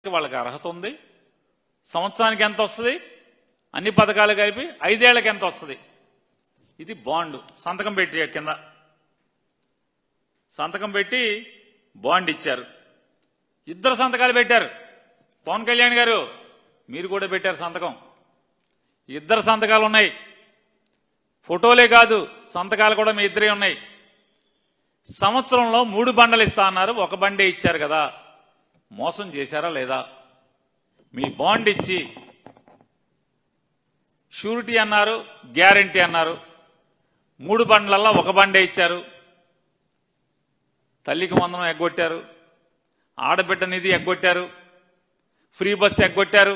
వాళ్ళకి అర్హత ఉంది. సంవత్సరానికి ఎంత వస్తుంది, అన్ని పథకాలు కలిపి 5 ఏళ్లకి ఎంత వస్తుంది, ఇది బాండ్. సంతకం పెట్టి కింద సంతకం పెట్టి బాండ్ ఇచ్చారు. 2 సంతకాలు పెట్టారు. పవన్ కళ్యాణ్ గారు మీరు కూడా పెట్టారు సంతకం. 2 సంతకాలు ఉన్నాయి. ఫోటోలే కాదు, సంతకాలు కూడా మీ 2 ఉన్నాయి. సంవత్సరంలో 3 బండలు ఇస్తా అన్నారు, 1 బండే ఇచ్చారు కదా. మోసం చేశారా లేదా? మీ బాండ్ ఇచ్చి షూరిటీ అన్నారు, గ్యారంటీ అన్నారు. 3 బండ్లల్లో 1 బండే ఇచ్చారు. తల్లికి వందనం ఎగ్గొట్టారు, ఆడబిడ్డ నిధి ఎగ్గొట్టారు, ఫ్రీ బస్సు ఎగ్గొట్టారు.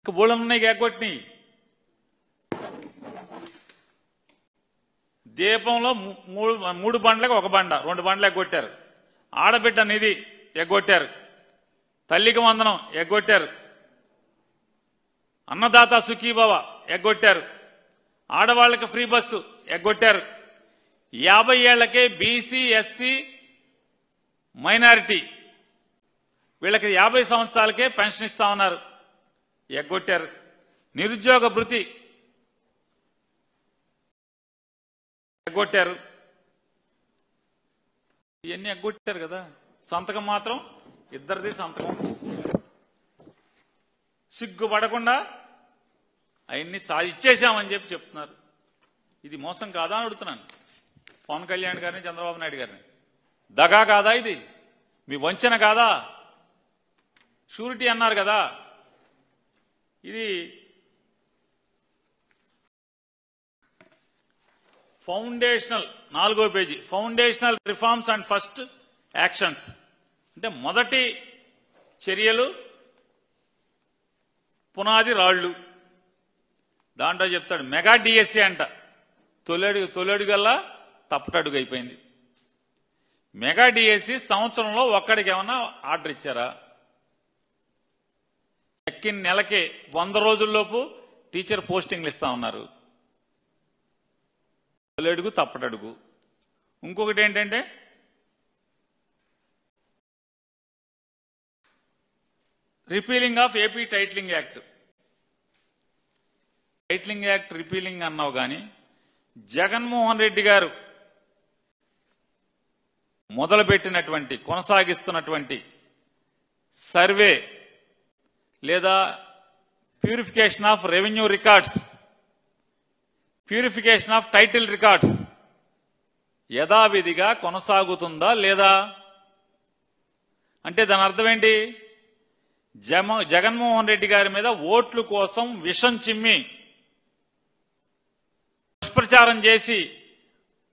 బోళనున్నాయి ఎగ్గొట్టినాయి. దీపంలో 3 బండ్లకు 1 బండ, 2 బండ్లు ఎగ్గొట్టారు. ఆడబిడ్డ నిధి ఎగ్గొట్టారు, తల్లికి వందనం ఎగ్గొట్టారు, అన్నదాత సుఖీభవ ఎగ్గొట్టారు, ఆడవాళ్లకి ఫ్రీ బస్సు ఎగ్గొట్టారు. 50 ఏళ్లకే బీసీ, ఎస్సీ, మైనారిటీ వీళ్ళకి 50 సంవత్సరాలకే పెన్షన్ ఇస్తా ఉన్నారు, ఎగ్గొట్టారు. నిరుద్యోగ భృతి ఎగ్గొట్టారు. ఇవన్నీ ఎగ్గొట్టారు కదా. సంతకం మాత్రం 2ది సంతకం. సిగ్గుపడకుండా అవన్నీ ఇచ్చేసామని చెప్తున్నారు. ఇది మోసం కాదా అని అడుగుతున్నాను పవన్ కళ్యాణ్ గారిని, చంద్రబాబు నాయుడు గారిని. దగా కాదా ఇది? మీ వంచన కాదా? షూరిటీ అన్నారు కదా. ఇది ఫౌండేషనల్ 4వ page, foundational reforms and first actions అంటే మొదటి చర్యలు, పునాది రాళ్లు. దాంట్లో చెప్తాడు మెగా డిఎస్సీ అంట. తొలడుగల్లా తప్పటడుగు అయిపోయింది. మెగా డిఎస్సీ సంవత్సరంలో ఒక్కడికి ఏమన్నా ఆర్డర్ ఇచ్చారా? ఎక్కిన నెలకే 100 రోజుల్లోపు టీచర్ పోస్టింగ్లు ఇస్తా ఉన్నారు. తొలడుగు తప్పటడుగు. ఇంకొకటి ఏంటంటే repealing of AP titling act. Titling act repealing అన్నావు కానీ జగన్మోహన్ రెడ్డి గారు మొదలుపెట్టినటువంటి, కొనసాగిస్తున్నటువంటి సర్వే లేదా purification of revenue records, purification of title records యథావిధిగా కొనసాగుతుందా లేదా అంటే దాని అర్థం ఏంటి? జగన్మోహన్ రెడ్డి గారి మీద ఓట్ల కోసం విషం చిమ్మి దుష్ప్రచారం చేసి,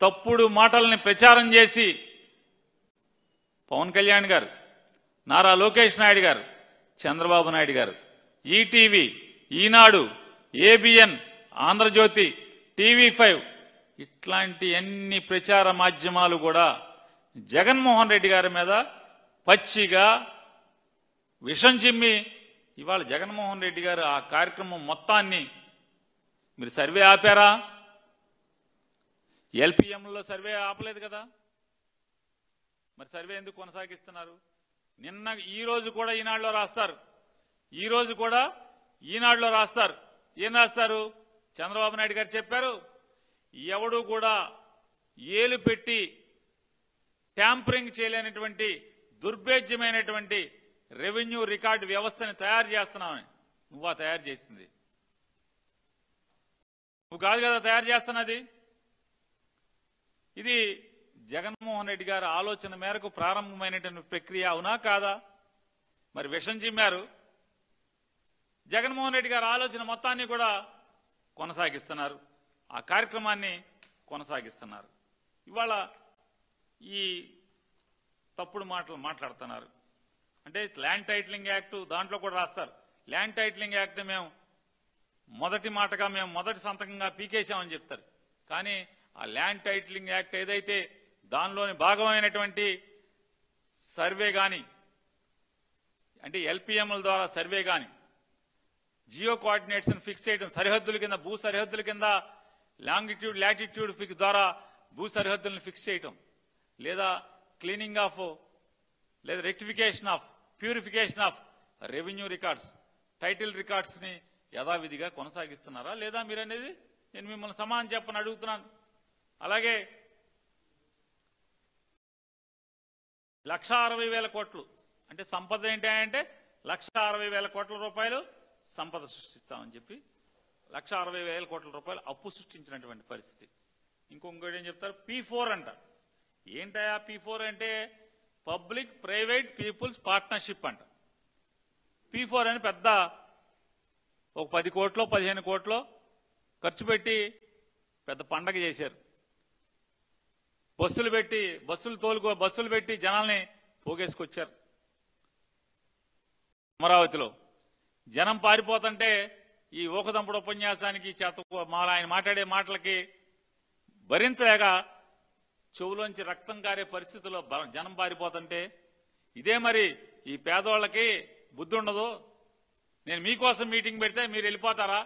తప్పుడు మాటల్ని ప్రచారం చేసి పవన్ కళ్యాణ్ గారు, నారా లోకేష్ నాయుడు గారు, చంద్రబాబు నాయుడు గారు, ఈటీవీ, ఈనాడు, ఏబిఎన్, ఆంధ్రజ్యోతి, టీవీ5 ఇట్లాంటి అన్ని ప్రచార మాధ్యమాలు కూడా జగన్మోహన్ రెడ్డి గారి మీద పచ్చిగా విషం చిమ్మి ఇవాళ జగన్మోహన్ రెడ్డి గారు ఆ కార్యక్రమం మొత్తాన్ని మీరు సర్వే ఆపారా? ఎల్పిఎంలో సర్వే ఆపలేదు కదా. మరి సర్వే ఎందుకు కొనసాగిస్తున్నారు? ఈ రోజు కూడా ఈనాడులో రాస్తారు, ఈ రోజు కూడా ఈనాడులో రాస్తారు. ఏం రాస్తారు? చంద్రబాబు నాయుడు గారు చెప్పారు, ఎవడు కూడా ఏలు పెట్టి ట్యాంపరింగ్ చేయలేనటువంటి దుర్భేద్యమైనటువంటి రెవెన్యూ రికార్డు వ్యవస్థని తయారు చేస్తున్నామని. నువ్వా తయారు చేసింది? నువ్వు కాదు కదా తయారు చేస్తున్నది. ఇది జగన్మోహన్ రెడ్డి గారి ఆలోచన మేరకు ప్రారంభమైనటువంటి ప్రక్రియ, అవునా కాదా? మరి విషం చిమ్మారు. జగన్మోహన్ రెడ్డి గారి ఆలోచన మొత్తాన్ని కూడా కొనసాగిస్తున్నారు, ఆ కార్యక్రమాన్ని కొనసాగిస్తున్నారు. ఇవాళ ఈ తప్పుడు మాటలు మాట్లాడుతున్నారు. అంటే ల్యాండ్ టైటిలింగ్ యాక్ట్ దాంట్లో కూడా రాస్తారు, ల్యాండ్ టైటిలింగ్ యాక్ట్ మేము మొదటి మాటగా మేము మొదటి సంతకంగా పీకేశామని చెప్తారు. కానీ ఆ ల్యాండ్ టైటిలింగ్ యాక్ట్ ఏదైతే దానిలోని భాగమైనటువంటి సర్వే కానీ, అంటే ఎల్పిఎంల ద్వారా సర్వే కానీ, జియో కోఆర్డినేట్స్ ఫిక్స్ చేయడం, సరిహద్దుల కింద, భూ సరిహద్దుల కింద లాంగిట్యూడ్ లాటిట్యూడ్ ద్వారా భూ సరిహద్దులను ఫిక్స్ చేయటం, లేదా క్లీనింగ్ ఆఫ్ లేదా purification of revenue records, title రికార్డ్స్ని యథావిధిగా కొనసాగిస్తున్నారా లేదా మీరు అనేది నేను మిమ్మల్ని సమాధానం చెప్పని అడుగుతున్నాను. అలాగే 1,60,000 కోట్లు అంటే సంపద ఏంటి అంటే 1,60,000 కోట్ల రూపాయలు సంపద సృష్టిస్తామని చెప్పి 1,60,000 కోట్ల రూపాయలు అప్పు సృష్టించినటువంటి పరిస్థితి. ఇంకొకటి ఏం చెప్తారు, P4 అంట. ఏంటయా P4 అంటే పబ్లిక్ ప్రైవేట్ పీపుల్స్ పార్ట్నర్షిప్ అంట. P4 అని పెద్ద ఒక 10 కోట్లో 15 కోట్లో ఖర్చు పెట్టి పెద్ద పండగ చేశారు. బస్సులు పెట్టి జనాల్ని పోగేసుకొచ్చారు. అమరావతిలో జనం పారిపోతుంటే ఈ ఊకదంపుడు ఉపన్యాసానికి ఆయన మాట్లాడే మాటలకి భరించలేక చెవులోంచి రక్తం కారే పరిస్థితుల్లో జనం పారిపోతుంటే ఇదే మరి ఈ పేదవాళ్ళకి బుద్ధి ఉండదు. నేను మీకోసం మీటింగ్ పెడితే మీరు వెళ్ళిపోతారా?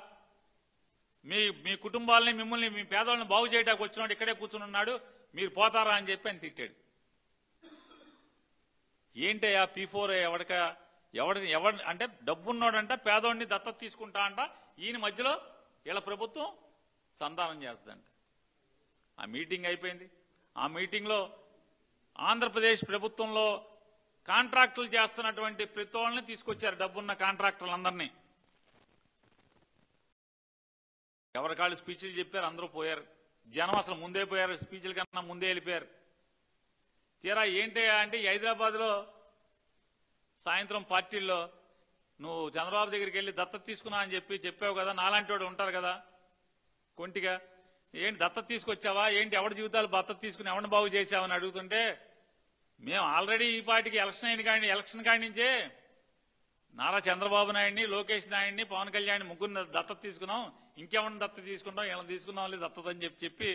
మీ కుటుంబాలని మిమ్మల్ని మీ పేదవాళ్ళని బాగు చేయడానికి వచ్చినాడు ఇక్కడే కూర్చుని ఉన్నాడు, మీరు పోతారా అని చెప్పి అని తిట్టాడు. ఏంటయ్యా P4 ఎవరి అంటే డబ్బున్నోడంట పేదోడిని దత్తత తీసుకుంటా అంట. ఈయన మధ్యలో వీళ్ళ ప్రభుత్వం సంధానం చేస్తుందంట. ఆ మీటింగ్ అయిపోయింది. ఆ మీటింగ్లో ఆంధ్రప్రదేశ్ ప్రభుత్వంలో కాంట్రాక్టులు చేస్తున్నటువంటి ప్రతి వాళ్ళని తీసుకొచ్చారు, డబ్బున్న కాంట్రాక్టర్లందరినీ. ఎవరికాళ్ళు స్పీచ్లు చెప్పారు, అందరూ పోయారు. జనం అసలు ముందే పోయారు, స్పీచ్ల కన్నా ముందే వెళ్ళిపోయారు. తీరా ఏంటి అంటే హైదరాబాద్లో సాయంత్రం పార్టీల్లో నువ్వు చంద్రబాబు దగ్గరికి వెళ్ళి దత్తత తీసుకున్నా అని చెప్పావు కదా, నాలాంటి వాడు ఉంటారు కదా కొంటిగా, ఏంటి దత్తత తీసుకొచ్చావా, ఏంటి ఎవరి జీవితాలు దత్తత తీసుకుని ఎవరిని బాగు చేసావని అడుగుతుంటే మేము ఆల్రెడీ ఈ పార్టీకి ఎలక్షన్ కాడి నుంచే నారా చంద్రబాబు నాయుడిని, లోకేష్ నాయుడిని, పవన్ కళ్యాణ్ ముగ్గురిని దత్తత తీసుకున్నాం, ఇంకెవరిని దత్తత తీసుకుంటాం, ఇలా తీసుకున్నాం లేదు దత్తత అని చెప్పి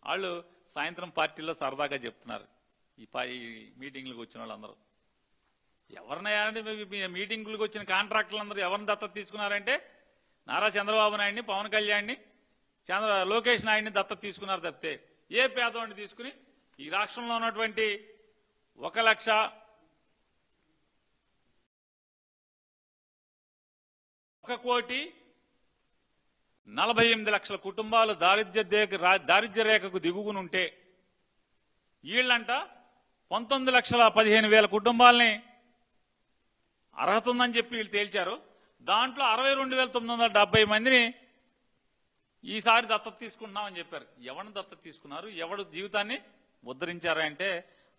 వాళ్ళు సాయంత్రం పార్టీలో సరదాగా చెప్తున్నారు. ఈ మీటింగ్లకు వచ్చిన వాళ్ళందరూ ఎవరినైనా మీటింగులకు వచ్చిన కాంట్రాక్టర్లందరూ ఎవరిని దత్తత తీసుకున్నారంటే నారా చంద్రబాబు నాయుడిని, పవన్ కళ్యాణ్ని, లోకేష్ నాయుడిని దత్తత తీసుకున్నారు తప్పితే ఏ పేదవాడిని తీసుకుని ఈ రాష్ట్రంలో ఉన్నటువంటి 1,48,00,000 కుటుంబాలు దారిద్ర్య రేఖకు దిగువనుంటే వీళ్ళంట 19,15,000 కుటుంబాలని అర్హత ఉందని చెప్పి వీళ్ళు తేల్చారు. దాంట్లో 62,970 మందిని ఈసారి దత్తత తీసుకుంటున్నామని చెప్పారు. ఎవరిని దత్తత తీసుకున్నారు, ఎవడు జీవితాన్ని ఉద్ధరించారంటే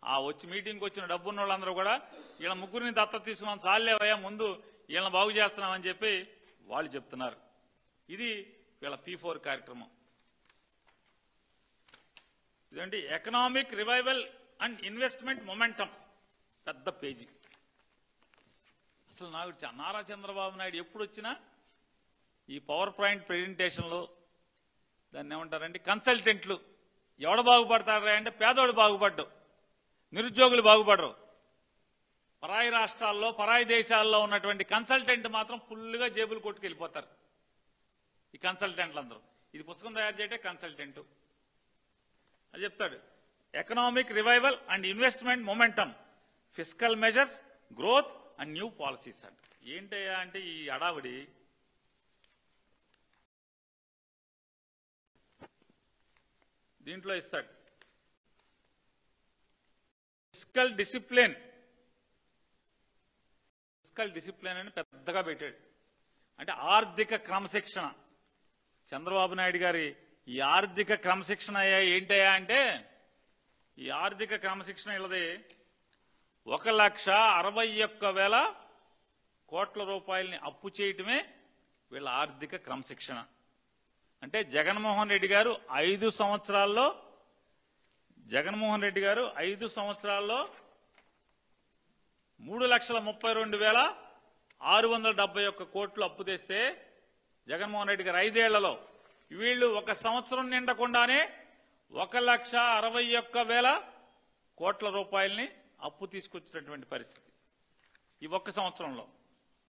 ఆ మీటింగ్కి వచ్చిన డబ్బున్న వాళ్ళందరూ కూడా వీళ్ళ ముగ్గురిని దత్తత తీసుకున్నాం, చాలేవయ్యా ముందు వీళ్ళని బాగు చేస్తున్నామని చెప్పి వాళ్ళు చెప్తున్నారు. ఇది వీళ్ళ P4 కార్యక్రమం. ఇదేంటి economic revival and investment momentum, పెద్ద పేజీ. అసలు నాకు నారా చంద్రబాబు నాయుడు ఎప్పుడు వచ్చినా ఈ పవర్ పాయింట్ ప్రెజెంటేషన్లో దాన్ని ఏమంటారంటే కన్సల్టెంట్లు ఎవడు బాగుపడతారా అంటే పేదోడు బాగుపడ్డు, నిరుద్యోగులు బాగుపడరు. పరాయి రాష్ట్రాల్లో పరాయి దేశాల్లో ఉన్నటువంటి కన్సల్టెంట్ మాత్రం ఫుల్గా జేబులు కొట్టుకెళ్ళిపోతారు. ఈ కన్సల్టెంట్లు అందరూ ఇది పుస్తకం తయారు చేయటే కన్సల్టెంట్ అది చెప్తాడు. Economic revival and investment momentum, fiscal measures, growth and new policies అంట. ఏంటయ్యా అంటే ఈ అడావిడి దీంట్లో ఇస్తాడు. ఫిస్కల్ డిసిప్లిన్ అని పెద్దగా పెట్టాడు. అంటే ఆర్థిక క్రమశిక్షణ. చంద్రబాబు నాయుడు గారి ఈ ఆర్థిక క్రమశిక్షణ ఏంటయ్యా అంటే ఈ ఆర్థిక క్రమశిక్షణ ఇల్లది 1,61,000 కోట్ల రూపాయలని అప్పు చేయటమే వీళ్ళ ఆర్థిక క్రమశిక్షణ. అంటే జగన్మోహన్ రెడ్డి గారు 5 సంవత్సరాల్లో 3,32,671 కోట్లు అప్పు తెస్తే జగన్మోహన్ రెడ్డి గారు 5 ఏళ్లలో వీళ్ళు 1 సంవత్సరం నిండకుండానే 1,61,000 కోట్ల రూపాయలని అప్పు తీసుకొచ్చినటువంటి పరిస్థితి ఈ 1 సంవత్సరంలో.